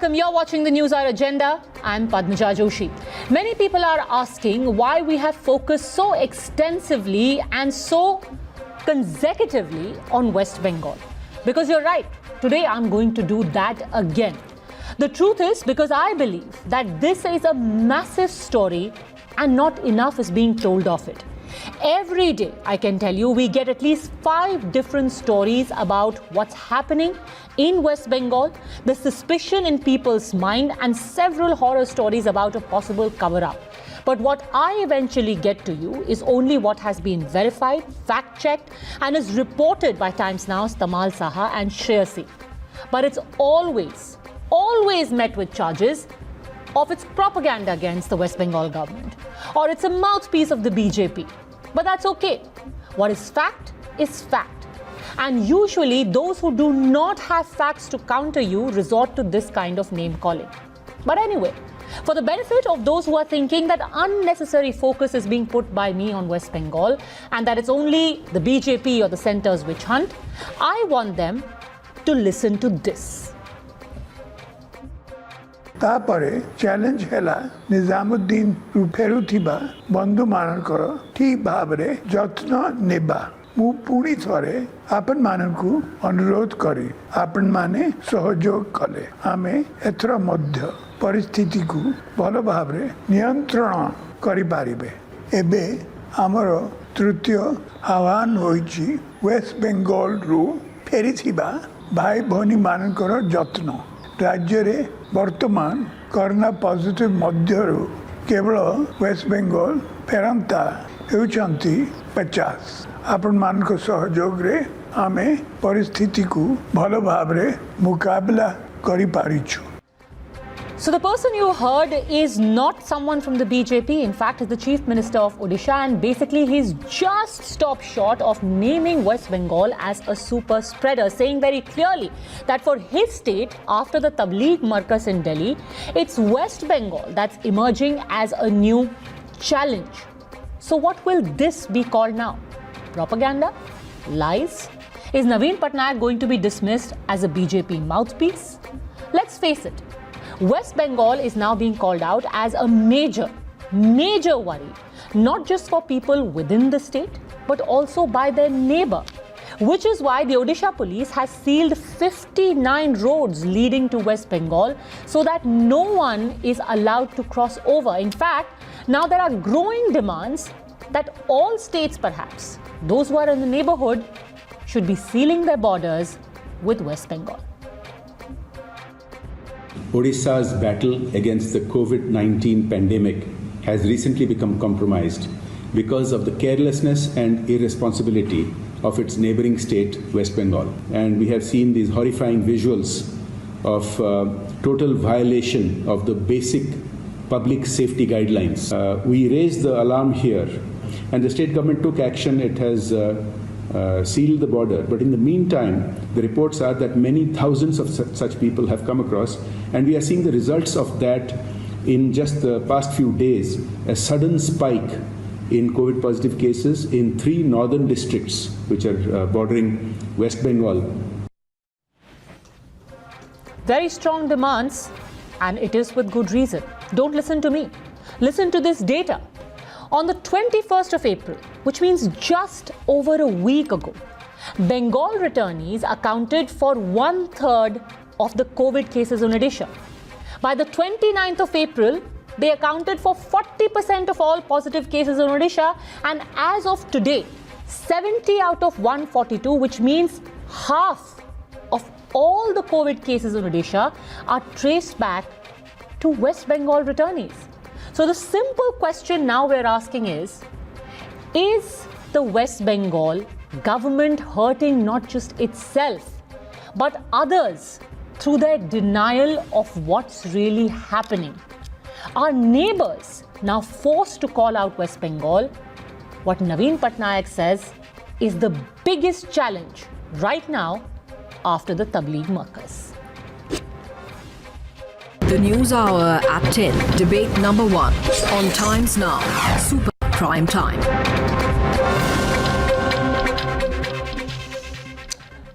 welcome. You're watching the News Hour Agenda. I'm Padmaja Joshi. Many people are asking why we have focused so extensively and so consecutively on West Bengal. Because you're right, today I'm going to do that again. The truth is because I believe that this is a massive story and not enough is being told of it. Every day, I can tell you, we get at least 5 different stories about what's happening in West Bengal, the suspicion in people's mind, and several horror stories about a possible cover-up. But what I eventually get to you is only what has been verified, fact-checked, and is reported by Times Now's Tamal Saha and Shreyasi. But it's always met with charges of its propaganda against the West Bengal government, or it's a mouthpiece of the BJP. But that's okay. What is fact is fact. And usually those who do not have facts to counter you resort to this kind of name calling. But anyway, for the benefit of those who are thinking that unnecessary focus is being put by me on West Bengal and that it's only the BJP or the centre's witch hunt, I want them to listen to this. तापरे challenge हैला निजामुद्दीन फेरुथिबा बंधु मानकर ठीक भावरे जत्न नेबा मु पुणी थरे आपन मानकु अनुरोध करी आपन माने सहयोग कले आमे एथर मध्य परिस्थिति को भल भावरे नियंत्रण करि पारिबे एबे हमर तृतीय आह्वान होइछि वेस्ट बेंगल रु फेरिथिबा भाई भौनी मानकर जत्न राज्य रे वर्तमान कोरोना पॉजिटिव मध्यरु केवल वेस्ट बेंगल फेरंता हेउचंती 50 आपण मान को सहयोग रे आमे परिस्थिति को भलो भाबरे मुकाबला करि पारिछु. So the person you heard is not someone from the BJP. In fact, he's the Chief Minister of Odisha, and basically he's just stopped short of naming West Bengal as a super spreader, saying very clearly that for his state, after the Tabligh Markaz in Delhi, it's West Bengal that's emerging as a new challenge. So what will this be called now? Propaganda? Lies? Is Naveen Patnaik going to be dismissed as a BJP mouthpiece? Let's face it. West Bengal is now being called out as a major worry, not just for people within the state, but also by their neighbor, which is why the Odisha police has sealed 59 roads leading to West Bengal so that no one is allowed to cross over. In fact, now there are growing demands that all states, perhaps, those who are in the neighborhood, should be sealing their borders with West Bengal. Odisha's battle against the COVID-19 pandemic has recently become compromised because of the carelessness and irresponsibility of its neighboring state, West Bengal. And we have seen these horrifying visuals of total violation of the basic public safety guidelines. We raised the alarm here, and the state government took action. It has sealed the border. But in the meantime, the reports are that many thousands of such people have come across, and we are seeing the results of that in just the past few days, a sudden spike in COVID positive cases in 3 northern districts, which are bordering West Bengal. Very strong demands, and it is with good reason. Don't listen to me. Listen to this data. On the 21st of April, which means just over a week ago, Bengal returnees accounted for 1/3 of the COVID cases in Odisha. By the 29th of April, they accounted for 40% of all positive cases in Odisha, and as of today, 70 out of 142, which means half of all the COVID cases in Odisha, are traced back to West Bengal returnees. So the simple question now we're asking is the West Bengal government hurting not just itself, but others through their denial of what's really happening? Are neighbors now forced to call out West Bengal? What Naveen Patnaik says is the biggest challenge right now after the Tabligh Markaz. The News Hour at 10. Debate number 1 on Times Now. Super Prime Time.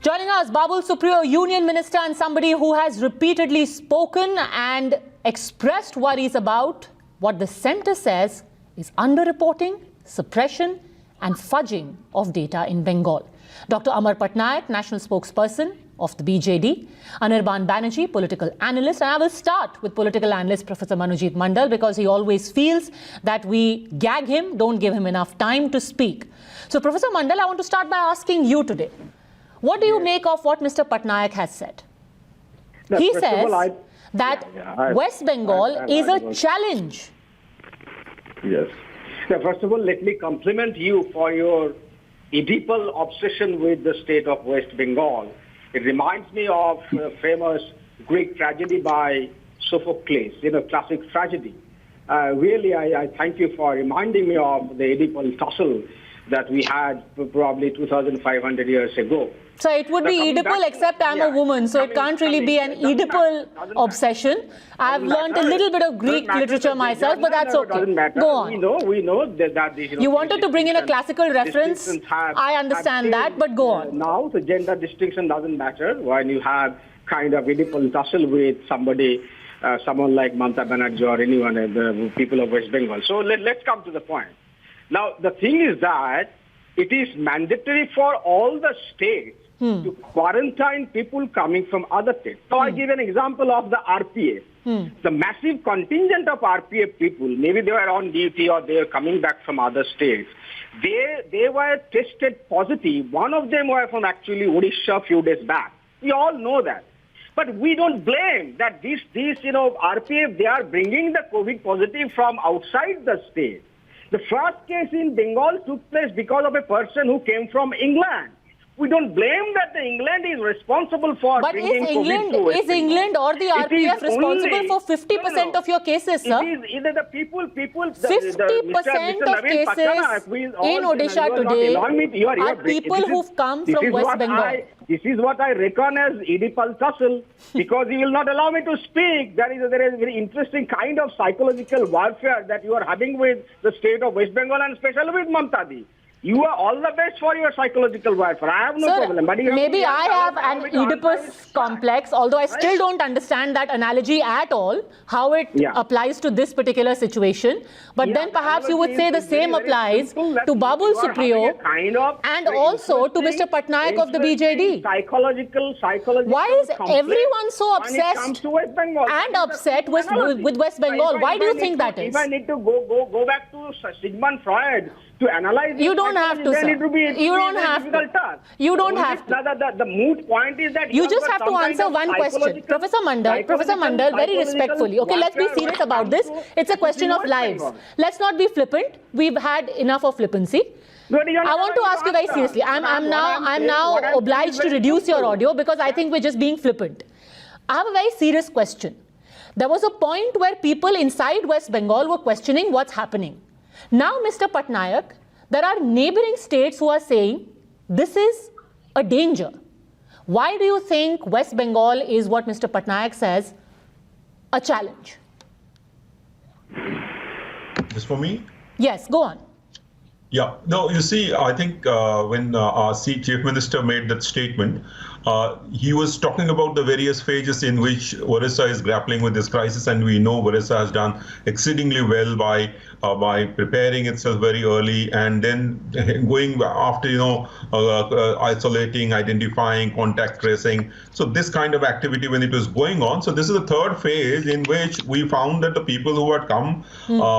Joining us, Babul Supriyo, Union Minister and somebody who has repeatedly spoken and expressed worries about what the centre says is underreporting, suppression and fudging of data in Bengal. Dr. Amar Patnaik, National Spokesperson of the BJD, Anirban Banerjee, political analyst, and I will start with political analyst Professor Manojit Mandal because he always feels that we gag him, don't give him enough time to speak. So Professor Mandal, I want to start by asking you today, what do you make of what Mr. Patnaik has said? He says that West Bengal is a challenge. Yes. Now, first of all, let me compliment you for your Oedipal obsession with the state of West Bengal. It reminds me of a famous Greek tragedy by Sophocles, classic tragedy. Really, I thank you for reminding me of the Oedipal tussle that we had probably 2,500 years ago. So it would be Oedipal, except I'm a woman, so it can't really be an Oedipal obsession. I've learned a little bit of Greek literature myself, but that's okay. Go on. We know that you wanted to bring in a classical reference. I understand that, but go on. Now the gender distinction doesn't matter when you have kind of Oedipal tussle with somebody, someone like Mamata Banerjee or anyone, the people of West Bengal. So let's come to the point. Now the thing is that it is mandatory for all the states to quarantine people coming from other states. So I give an example of the RPF. The massive contingent of RPF people, maybe they were on duty or they were coming back from other states, they were tested positive. One of them were from actually Odisha a few days back. We all know that. But we don't blame that these RPF, they are bringing the COVID positive from outside the state. The first case in Bengal took place because of a person who came from England. We don't blame that the England is responsible for bringing COVID to West Bengal. Is England or the RPF responsible for 50% of your cases, sir? It is either the people 50% of cases in Odisha today are people who've come from West Bengal. This is what I reckon as Oedipal tussle, because you will not allow me to speak. There is a very interesting kind of psychological warfare that you are having with the state of West Bengal and especially with Mamta Di. You are all the best for your psychological warfare. I have no problem. But maybe I have an Oedipus complex, although I still don't understand that analogy at all, how it applies to this particular situation. But then perhaps you would say the same applies to Babul Supriyo and also to Mr. Patnaik of the BJD. Psychological. Why is everyone so obsessed and upset with West Bengal? Why do you think that is? If I need to go back to Sigmund Freud to analyze you don't have to, sir. You don't have to. You don't have to. The moot point is that you just have to answer one question. Professor Mandal, very respectfully. Okay, let's be serious about this. It's a question of lives. Let's not be flippant. We've had enough of flippancy. I want to ask you very seriously. I'm now obliged to reduce your audio because I think we're just being flippant. I have a very serious question. There was a point where people inside West Bengal were questioning what's happening. Now, Mr. Patnaik, there are neighboring states who are saying this is a danger. Why do you think West Bengal is what Mr. Patnaik says, a challenge? This for me? Yes, go on. Yeah, no, you see, I think when our Chief Minister made that statement, he was talking about the various phases in which Orissa is grappling with this crisis, and we know Orissa has done exceedingly well by preparing itself very early and then going after, isolating, identifying, contact tracing. So this kind of activity when it was going on. So this is the third phase in which we found that the people who had come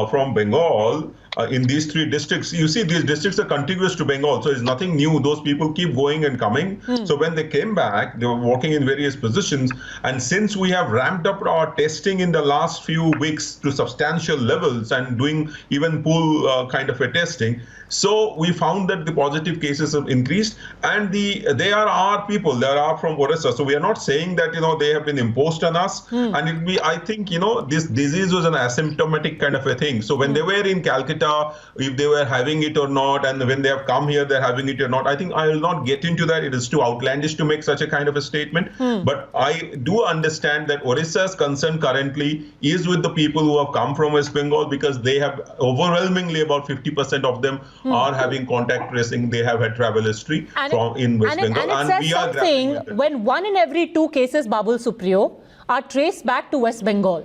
from Bengal in these three districts, you see these districts are contiguous to Bengal, so it's nothing new. Those people keep going and coming. So when they came back, they were working in various positions. And since we have ramped up our testing in the last few weeks to substantial levels and doing even pool kind of a testing, so we found that the positive cases have increased, and they are our people. They are from Orissa. So we are not saying that they have been imposed on us. And it be, I think this disease was an asymptomatic kind of a thing. So when they were in Calcutta, if they were having it or not, and when they have come here, they're having it or not. I think I will not get into that. It is too outlandish to make such a kind of a statement. But I do understand that Odisha's concern currently is with the people who have come from West Bengal, because they have overwhelmingly about 50% of them are having contact tracing. They have had travel history in West Bengal. And it says something when 1 in every 2 cases, Babul Supriyo, are traced back to West Bengal.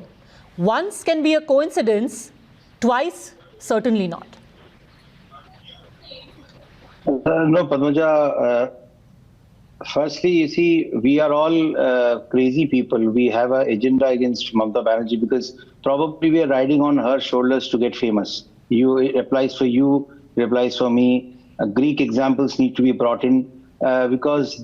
Once can be a coincidence, twice certainly not. No, Padmaja. Firstly, you see, we are all crazy people. We have an agenda against Mamata Banerjee because probably we are riding on her shoulders to get famous. It applies for you, it applies for me. Greek examples need to be brought in because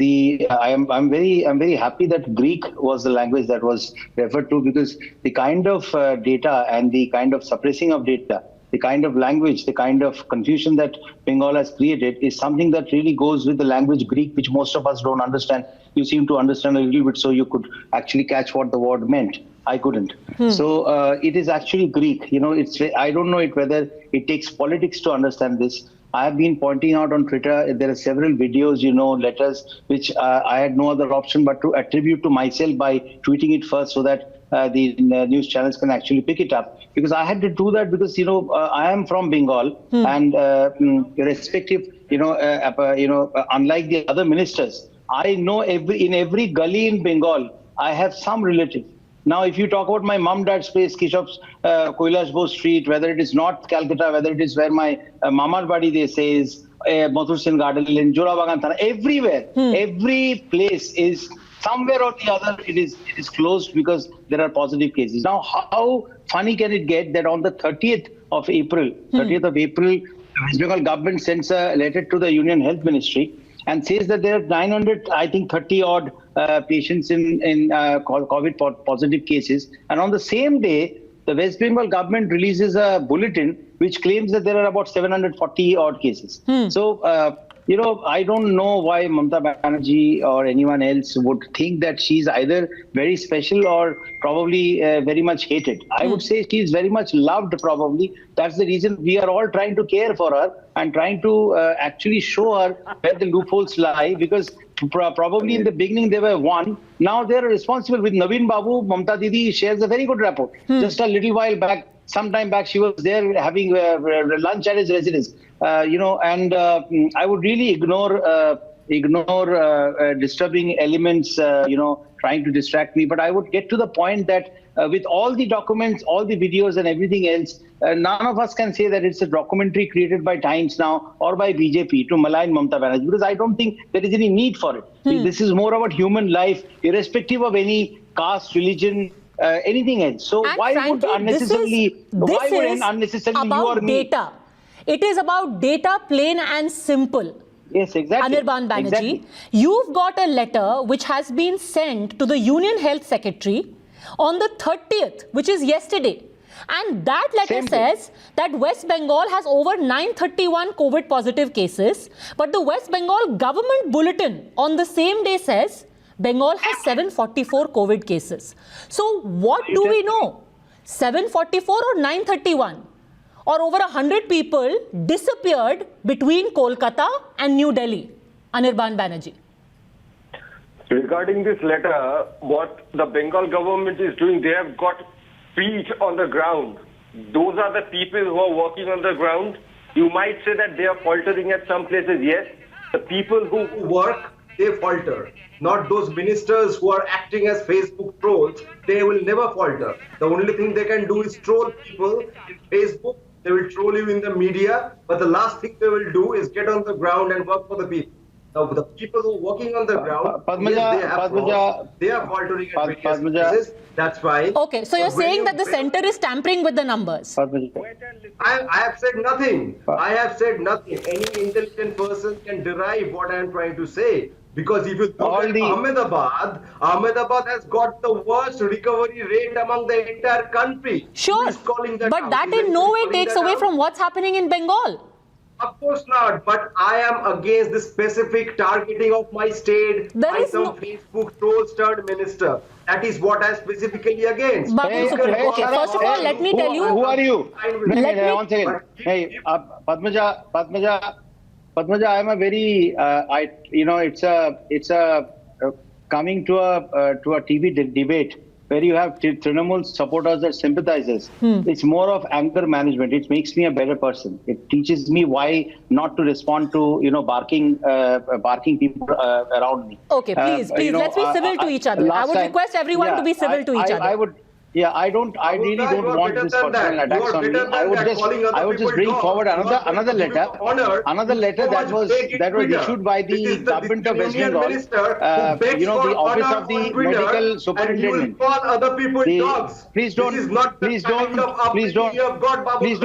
I'm very happy that Greek was the language that was referred to, because the kind of data and the kind of suppressing of data, the kind of language, the kind of confusion that Bengal has created is something that really goes with the language Greek, which most of us don't understand. You seem to understand a little bit, so you could actually catch what the word meant. I couldn't. So it is actually Greek. I don't know whether it takes politics to understand this. I have been pointing out on Twitter, there are several videos, letters, which I had no other option but to attribute to myself by tweeting it first so that the news channels can actually pick it up. Because I had to do that because, I am from Bengal and irrespective, unlike the other ministers, I know in every gully in Bengal, I have some relative. Now, if you talk about my mom-dad's place, Keshop's Kailash Bose Street, whether it is North Calcutta, whether it is where my Mamar Badi, they say, is Mathur Sen Garden, Jora Bagan Thana, everywhere, every place is somewhere or the other, it is closed because there are positive cases. Now, how funny can it get that on the 30th of April, the West Bengal government sends a letter to the Union Health Ministry and says that there are 30 odd patients in COVID positive cases. And on the same day, the West Bengal government releases a bulletin which claims that there are about 740 odd cases. So, I don't know why Mamata Banerjee or anyone else would think that she's either very special or probably very much hated. I would say she's very much loved probably. That's the reason we are all trying to care for her and trying to actually show her where the loopholes lie, because probably in the beginning they were one. Now they're responsible. With Naveen Babu, Mamata Didi shares a very good rapport. Just a little while back, some time back, she was there having lunch at his residence. And I would really ignore disturbing elements, trying to distract me. But I would get to the point that with all the documents, all the videos and everything else, none of us can say that it's a documentary created by Times Now or by BJP to malign Mamata Banerjee, because I don't think there is any need for it. This is more about human life, irrespective of any caste, religion, anything else. So and why frankly, would unnecessarily you or me? Data. It is about data, plain and simple. Yes, exactly. Anirban Banerjee, Exactly. You've got a letter which has been sent to the Union Health Secretary on the 30th, which is yesterday. And that letter says that West Bengal has over 931 COVID positive cases. But the West Bengal government bulletin on the same day says Bengal has 744 COVID cases. So what do we know? 744 or 931? Or over 100 people disappeared between Kolkata and New Delhi? Anirban Banerjee. Regarding this letter, what the Bengal government is doing, they have got feet on the ground. Those are the people who are working on the ground. You might say that they are faltering at some places. Yes, the people who work, they falter. Not those ministers who are acting as Facebook trolls. They will never falter. The only thing they can do is troll people in Facebook. They will troll you in the media. But the last thing they will do is get on the ground and work for the people. Now, the people who are working on the ground, they are faltering at various places. That's fine. Okay, so you're saying that the center is tampering with the numbers. I have said nothing. I have said nothing. Any intelligent person can derive what I am trying to say. Because if you look at Ahmedabad has got the worst recovery rate among the entire country. Sure, but that in no way takes away from what's happening in Bengal. Of course not, but I am against the specific targeting of my state by some Facebook troll-stirred minister. That is what I am specifically against. Okay, first of all, let me tell you. Who are you? One second. Hey, Padmaja, I am a very, it's a coming to a TV debate where you have Trinamool supporters or sympathizers. It's more of anger management. It makes me a better person. It teaches me why not to respond to barking people around me. Okay, please, let's be civil to each other. I would request everyone to be civil to each other. I really don't want this personal attacks on me. I would just bring forward another letter that was issued by the government of West Bengal. The office of the medical superintendent. Please don't get me. Please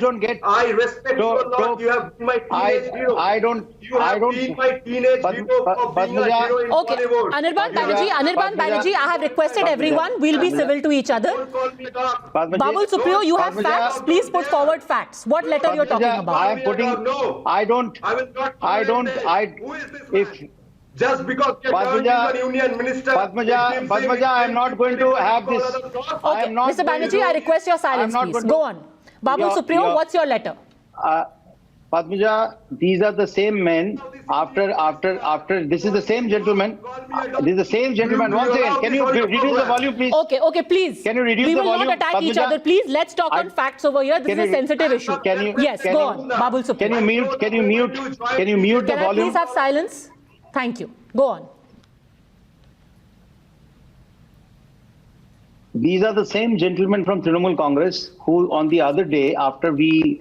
don't get. I respect you a lot. You have been my teenage hero. I don't. Been my teenage hero of being a hero in Okay, Bollywood. Anirban Banerjee, I have requested everyone, we'll be civil to each other. Babul Supriyo, you have facts. Please put forward facts. What letter you're talking about? Just because you're union minister, Padmaja, I am not going to have this. Okay, Mr. Banerjee, I request your silence, please. Go on. Babul Supriyo, what's your letter? Padmaja, these are the same men. After this is the same gentleman. This is the same gentleman. Once again, can you reduce the volume, please? Okay, please. Can you reduce the volume? We will not attack each other. Please, let's talk on facts over here. This is a sensitive issue. Yes, go on, Babul Supriyo. Can you mute the volume? Can I please have silence? Thank you. Go on. These are the same gentlemen from Trinamool Congress who on the other day, after we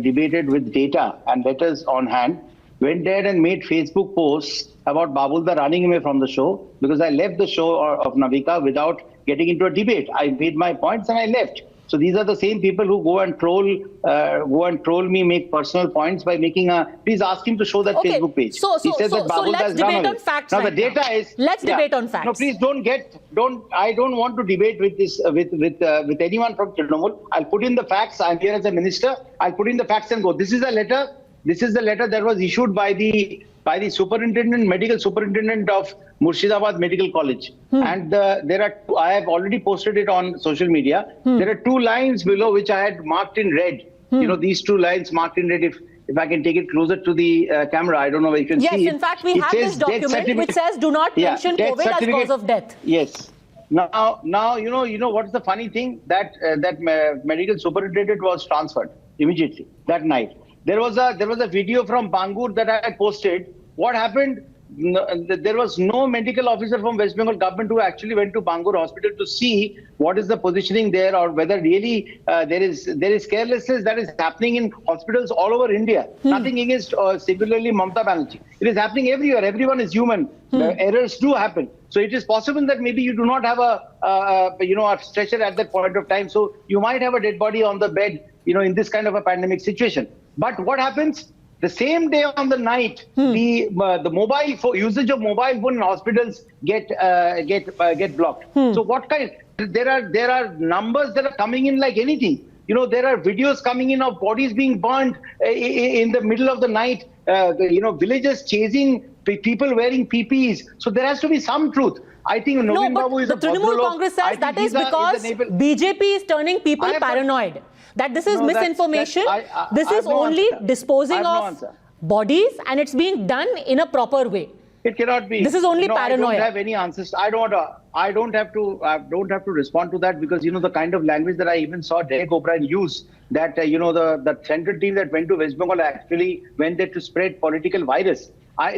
debated with data and letters on hand, went there and made Facebook posts about Babulda running away from the show because I left the show of Navika without getting into a debate. I made my points and I left. So these are the same people who go and troll me, make personal points by making please ask him to show that Facebook page. So let's debate on facts. Now the data is. Let's debate on facts. No, please I don't want to debate with this with anyone from Trinamool. I'll put in the facts. I'm here as a minister. I'll put in the facts and go. This is the letter. This is the letter that was issued by the medical superintendent of Murshidabad Medical College. And I have already posted it on social media. There are 2 lines below which I had marked in red. These 2 lines marked in red. If I can take it closer to the camera, I don't know if you can see it. Yes, in fact, we have this document which says do not mention COVID as cause of death. Yes. Now, you know what's the funny thing? That medical superintendent was transferred immediately that night. There was a video from Bangur that I had posted. What happened? There was no medical officer from West Bengal government who actually went to Bangur hospital to see what is the positioning there or whether really there is carelessness that is happening in hospitals all over India. Nothing against singularly Mamata Banerjee. It is happening everywhere. Everyone is human. Errors do happen. So it is possible that maybe you do not have a stretcher at that point of time. So you might have a dead body on the bed, in this kind of a pandemic situation. But what happens? The same day on the night, the mobile phone usage of mobile phone in hospitals get blocked. So what kind? There are numbers that are coming in like anything. There are videos coming in of bodies being burned in the middle of the night. Villagers chasing people wearing PPEs. So there has to be some truth. I think Naveen Babu is the Trinamool Congress says that is because BJP is turning people paranoid. That this is misinformation. This is only disposing of bodies and it's being done in a proper way. It cannot be. This is only paranoia. I don't have any answers. I don't have to respond to that because the kind of language that I even saw Derek O'Brien use, that the central team that went to West Bengal actually went there to spread political virus.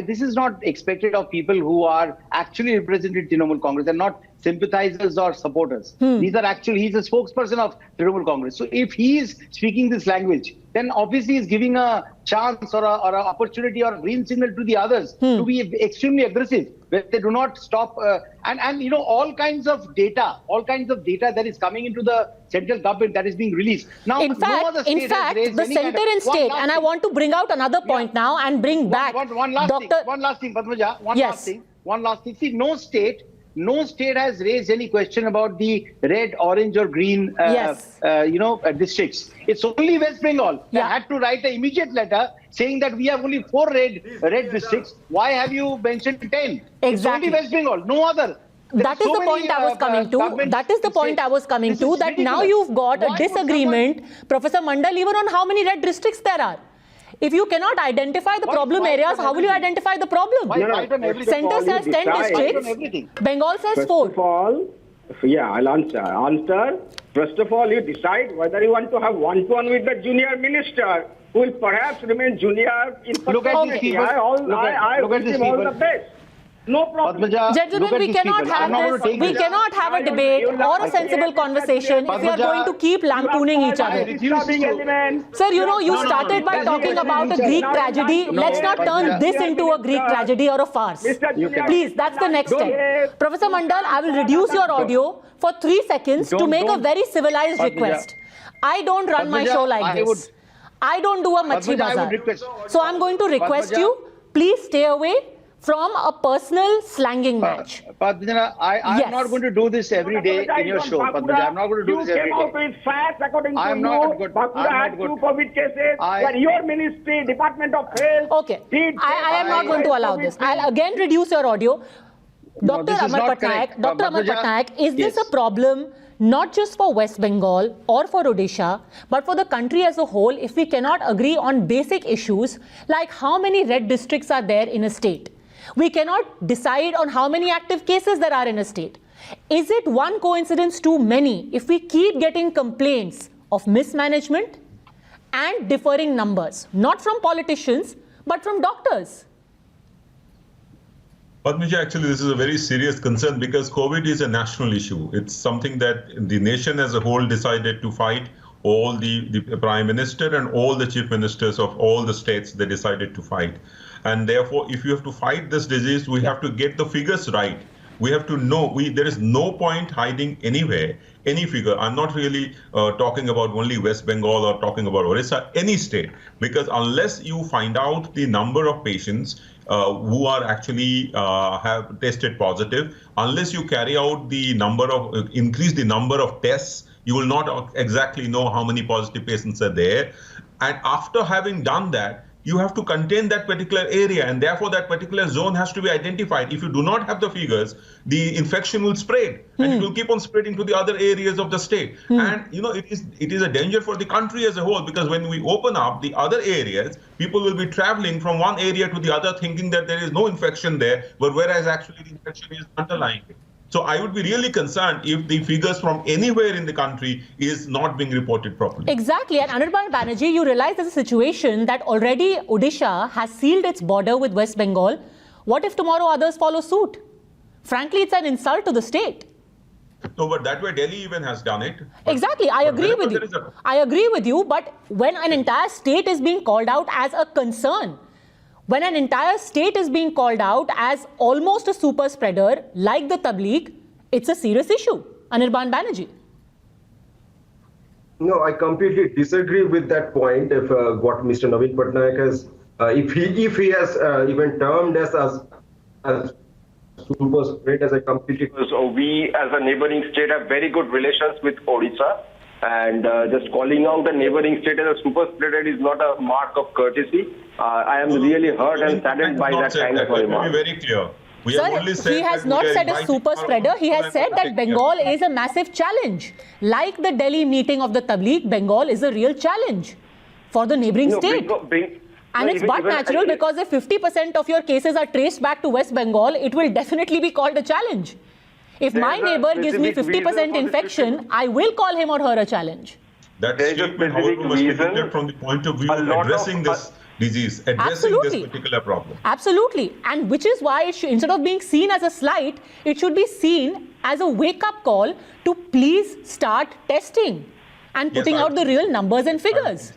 This is not expected of people who are actually represented Trinamool Congress and not sympathizers or supporters. He's a spokesperson of Trinamool Congress. So if he is speaking this language, then obviously he's giving a chance or an opportunity or a green signal to the others to be extremely aggressive. Where they do not stop and all kinds of data that is coming into the central government that is being released. Now, in fact, the center and state, and I want to bring out another point now and bring back one last thing, Padmaja. One last thing. See, no state has raised any question about the red, orange, or green, districts. It's only West Bengal that had to write an immediate letter saying that we have only 4 red districts. Why have you mentioned 10? Exactly. It's only West Bengal, no other. That is the point I was coming to. That is the point I was coming to. That now you've got a disagreement, Professor Mandal, even on how many red districts there are. If you cannot identify the problem areas, how will you identify the problem? Why fight on everything? Center says 10 Fight on districts, everything. Bengal says First 4. of all, yeah, I'll answer. First of all, you decide whether you want to have one-to-one with the junior minister, who will perhaps remain junior in Look at these perpetuity. people. I Look at wish these him all people. the best. No problem. Padmaja, Gentlemen, look at we these cannot people. I'm not have going to this. take We this. cannot have a debate or a sensible conversation if we are Padmaja, going to keep lampooning each other. Sir, you know, you started by talking about a Greek tragedy. Let's not turn this into a Greek tragedy or a farce. Please, that's the next step. Professor Mandal, I will reduce your audio for 3 seconds to make a very civilized request. I don't run my show like this. I don't do a machi bazaar. So I'm going to request you, please stay away from a personal slanging match. Padmaja, I'm Yes. not going to do this every day in your show, Padmaja. I'm not going to do this every You came out day. with facts according I'm to not you. good. Bankura I'm not had good. 2 COVID cases. I- But your ministry, Department of Health. Okay, I am not going to allow this. I'll again reduce your audio. Dr. this is Amar not Patnaik, correct. Dr. Amar Padmaja, Patnaik, is this yes. a problem not just for West Bengal or for Odisha, but for the country as a whole if we cannot agree on basic issues like how many red districts are there in a state? We cannot decide on how many active cases there are in a state. Is it one coincidence too many if we keep getting complaints of mismanagement and differing numbers, not from politicians, but from doctors? Padmaja, actually, this is a very serious concern because COVID is a national issue. It's something that the nation as a whole decided to fight. All the Prime Minister and all the Chief Ministers of all the states, they decided to fight. And therefore, if you have to fight this disease, we have to get the figures right. We have to know, there is no point hiding anywhere, any figure. I'm not really talking about only West Bengal or talking about Orissa, any state, because unless you find out the number of patients who are actually have tested positive, unless you carry out the number of, increase the number of tests, you will not exactly know how many positive patients are there. And after having done that, you have to contain that particular area, and therefore that particular zone has to be identified. If you do not have the figures, the infection will spread, and it will keep on spreading to the other areas of the state. And you know, it is a danger for the country as a whole, because when we open up the other areas, people will be traveling from one area to the other thinking that there is no infection there, but whereas actually the infection is underlying it. So I would be really concerned if the figures from anywhere in the country is not being reported properly. Exactly. And Anirban Banerjee, you realize there's a situation that already Odisha has sealed its border with West Bengal. What if tomorrow others follow suit? Frankly, it's an insult to the state. No, but that way Delhi even has done it. Exactly. I agree with you. I agree with you. But when an entire state is being called out as a concern, when an entire state is being called out as almost a super spreader like the Tabligh, it's a serious issue. Anirban Banerjee. No, I completely disagree with that point. If what Mr. Naveen Patnaik has, if he has even termed us as super spread, as I completely. So we, as a neighboring state, have very good relations with Odisha, and just calling out a neighboring state as a super spreader is not a mark of courtesy. I am really hurt and saddened by that kind of a remark. Let me be very clear. We Sir, have only said he has that not we are said a inviting super our spreader. He has said that Bengal is a massive challenge. Like the Delhi meeting of the Tabligh, Bengal is a real challenge for the neighboring state. And it's but natural because if 50% of your cases are traced back to West Bengal, it will definitely be called a challenge. If my neighbor gives me 50% infection, I will call him or her a challenge. That statement, however, must be looked at from the point of view of addressing this disease, addressing this particular problem. Absolutely. And which is why, instead of being seen as a slight, it should be seen as a wake-up call to please start testing and putting out the real numbers and figures.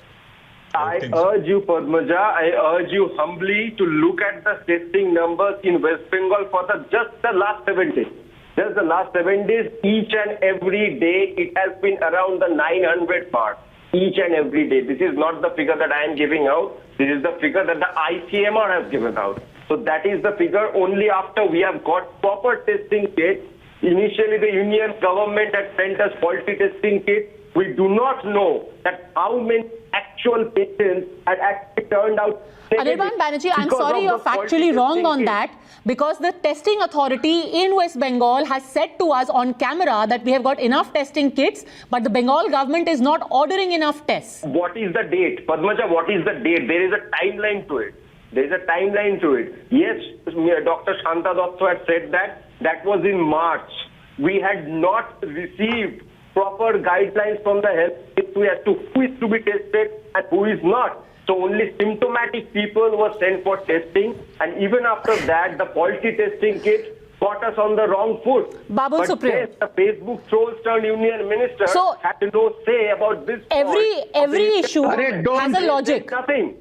I urge you, Padmaja, I urge you humbly to look at the testing numbers in West Bengal for just the last 7 days. Just the last 7 days, each and every day, it has been around the 900 mark. Each and every day. This is not the figure that I am giving out. This is the figure that the ICMR has given out. So that is the figure only after we have got proper testing kits. Initially, the union government had sent us faulty testing kits. We do not know that how many actual patients had actually turned out negative. Anirban Banerjee, I'm because sorry, of you're the faulty factually wrong testing on kit. that, because the testing authority in West Bengal has said to us on camera that we have got enough testing kits, but the Bengal government is not ordering enough tests. What is the date? Padmaja, what is the date? There is a timeline to it. There is a timeline to it. Yes, Dr. Shanta Dotto had said that was in March. We had not received proper guidelines from the health ministry as to who is to be tested and who is not. So only symptomatic people were sent for testing, and even after that, the faulty testing kit got us on the wrong foot. Babul But Supriyo. yes, the Facebook trolls turned union minister So, had no say about this. Every issue has a logic. Nothing.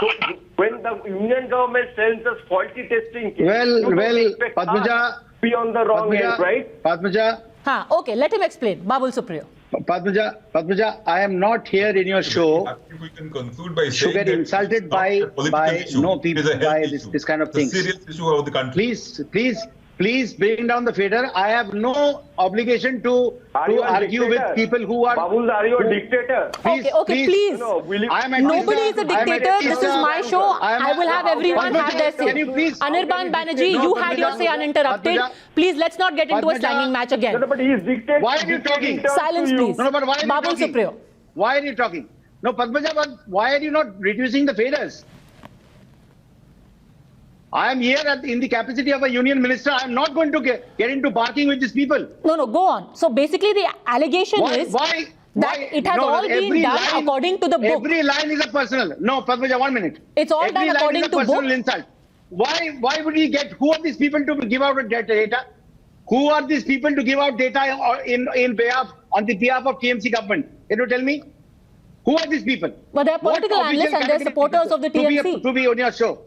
So when the union government sends us faulty testing kits, Well, you don't expect us Padmaja, to be on the wrong end, right? Padmaja, Okay, let him explain. Babul Supriyo. Padmaja, I am not here in your show I think we can conclude by to saying get that insulted it's not a political by issue. no It people is a health by issue. this kind of It's a things. serious issue of the country. Please bring down the fader. I have no obligation to Are you a argue with dictator? people who are. Babul, are you a dictator? Okay, please. No, will you- I am at Nobody least- is a I am at dictator. least- This is my show. I will have everyone have their say. Can you please? Anirban Banerjee, No, you had your say Padmaja, uninterrupted. Padmaja. Please, let's not get into a Padmaja. slanging match again. No, but he is dictating. Why are you talking? Silence, please. No, but why are you Babul talking? Supriyo. Why are you talking? No, Padmaja, but why are you not reducing the faders? I am here in the capacity of a union minister. I am not going to get into barking with these people. No, go on. So basically, the allegation is that it has all been done according to the book. Every line is a personal. No, Padmaja, 1 minute. It's all every done line according is a to personal book. insult. Why would he get? Who are these people to give out data? Who are these people to give out data on behalf of TMC government? Can you tell me? Who are these people? But they're What political analysts official and they're cabinet supporters of the TMC. To be on your show.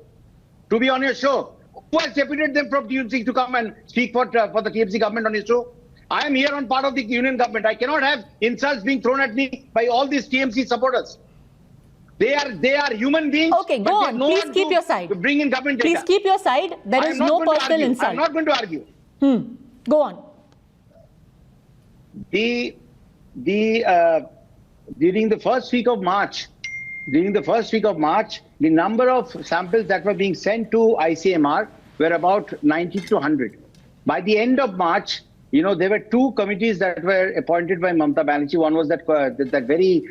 To be on your show. Who has deputed them from TMC to come and speak for the TMC government on his show? I am here on part of the union government. I cannot have insults being thrown at me by all these TMC supporters. They are human beings. Okay, go on. Please keep your side. Bring in government Please data. keep your side. There I is am not no going to personal argue. insult. I'm not going to argue. Go on. During the first week of March, the number of samples that were being sent to ICMR were about 90 to 100. By the end of March, there were two committees that were appointed by Mamata Banerjee. One was that very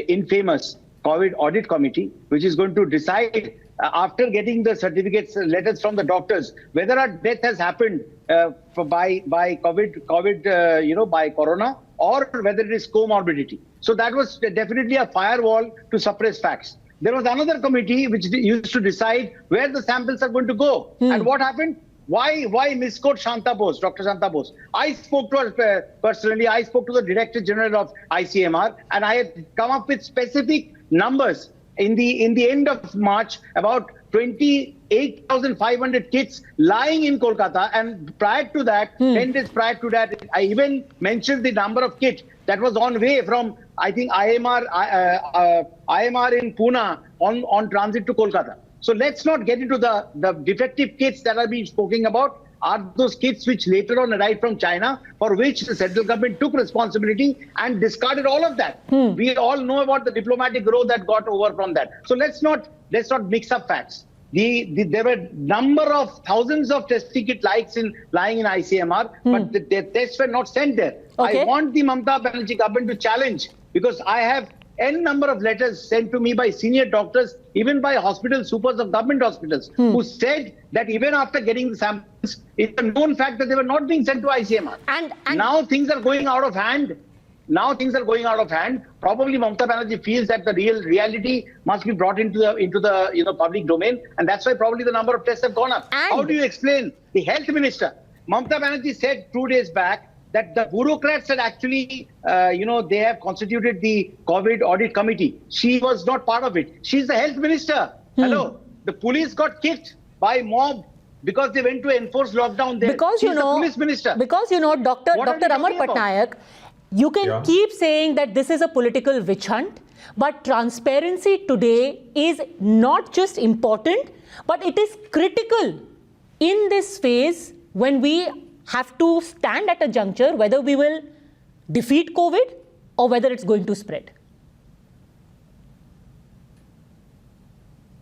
infamous COVID audit committee, which is going to decide after getting the certificates, letters from the doctors, whether a death has happened by COVID, by corona, or whether it is comorbidity. So that was definitely a firewall to suppress facts. There was another committee which used to decide where the samples are going to go. And what happened? Why misquote Shanta Bose, Dr. Shanta Bose? I spoke to her personally. I spoke to the Director General of ICMR, and I had come up with specific numbers. In the end of March, about 28,500 kits lying in Kolkata, and prior to that, 10 days prior to that, I even mentioned the number of kits that was on way from, I think, IMR in Pune on transit to Kolkata. So let's not get into the defective kits that are being spoken about. Are those kits which later on arrived from China, for which the central government took responsibility and discarded all of that. We all know about the diplomatic growth that got over from that. So let's not mix up facts. There were number of thousands of testing kit lying in ICMR, but the tests were not sent there. Okay. I want the Mamata Banerjee government to challenge, because I have N number of letters sent to me by senior doctors, even by hospital supers of government hospitals, who said that even after getting the samples, it's a known fact that they were not being sent to ICMR. And now things are going out of hand. Probably Mamata Banerjee feels that the reality must be brought into the public domain, and that's why probably the number of tests have gone up. How do you explain the health minister? Mamata Banerjee said 2 days back that the bureaucrats had actually, they have constituted the COVID audit committee. She was not part of it. She's the health minister. Hello. The police got kicked by mob because they went to enforce lockdown there. Because She's the police minister. Because Dr. Amar Patnaik, you can keep saying that this is a political witch hunt, but transparency today is not just important, but it is critical in this phase when we have to stand at a juncture whether we will defeat COVID or whether it's going to spread.